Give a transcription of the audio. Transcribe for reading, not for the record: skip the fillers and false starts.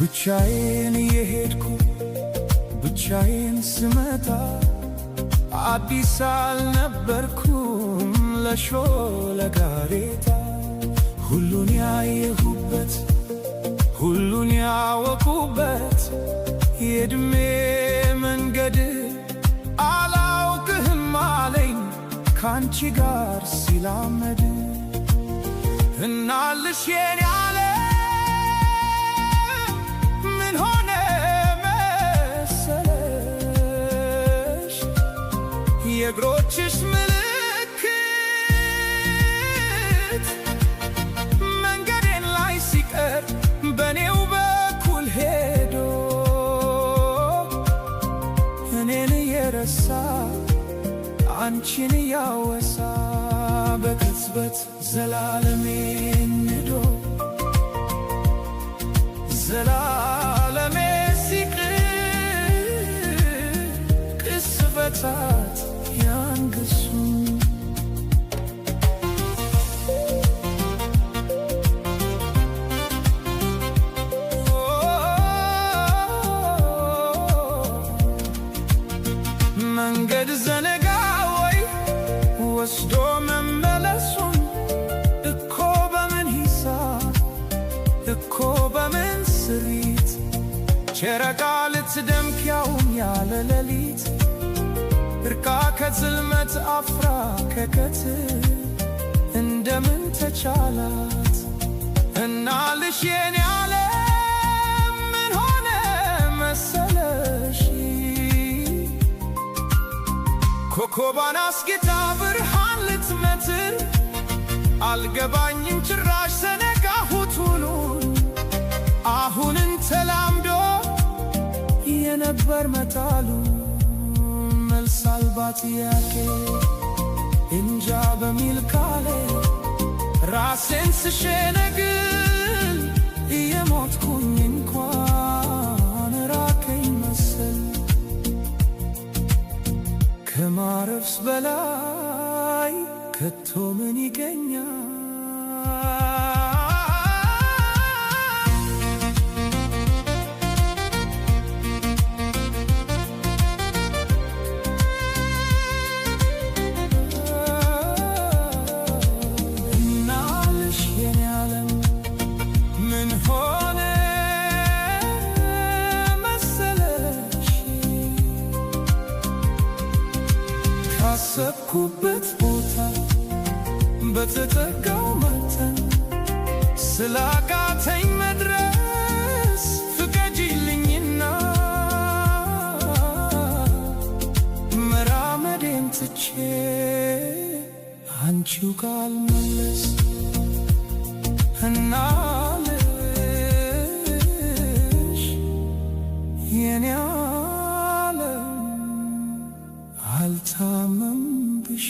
ብቻዬን የሄድኩ ብቻዬን ስመጣ አዲስ አልነበርኩም ለሾለ ጋሬጣ። ሁሉን ያየሁበት ሁሉን ያወኩበት የዕድሜ መንገድ አላውቅህም አለኝ ካንቺ ጋር ሲላመድ። እናልሽ የኔ ዓለም ምን ሆነ መሰለሽ የእግሮችሽ ምልክት መንገዴን ላይ ሲቀር በኔው በኩል ሄዶ እኔን የረሳ አንቺን ያወሳ በቅጽበት ዘላለሜን ንዶ ዘላለሜ ሲቅር ቅስፈታት ያንግሱ። መንገድ ዘነጋ ወይ ወስዶ መመለሱን እኮ በምን ሂሳብ እኮ በምን ስሪት ጨረቃ ልትደምቅ ያውም ያለ ሌሊት እርቃ ከጽልመት አፍራ ከቀትር እንደምን ተቻላት እናልሽ የኔ ዓለም ምን ሆነ መሰለሽ ኮከቧን አስጌጣ ብርሃን ልትመትር አልገባኝም ጭራሽ ዘነጋሁት ሁሉን አሁንን ተላምዶ የነበር መጣሉ መልስ አልባ ጥያቄ እንጃ በሚል ካሌ ራሴን ስሸነግል እየሞትኩኝ እንኳን ራቀኝ መሰል ከማረፍስ በላይ ከቶ ምን ይገኛል? እናልሽ የኔ ዓለም ምን ሆነ መሰለሽ ካሰብኩበት ቦታ በተጠጋው መጠን ስላቃተኝ መድረስ ፍቀጂልኝና መራመዴን ትቼ አንቺው ጋር ልመለስ እናልሽ የኔ ዓለም አልታመምብሽ።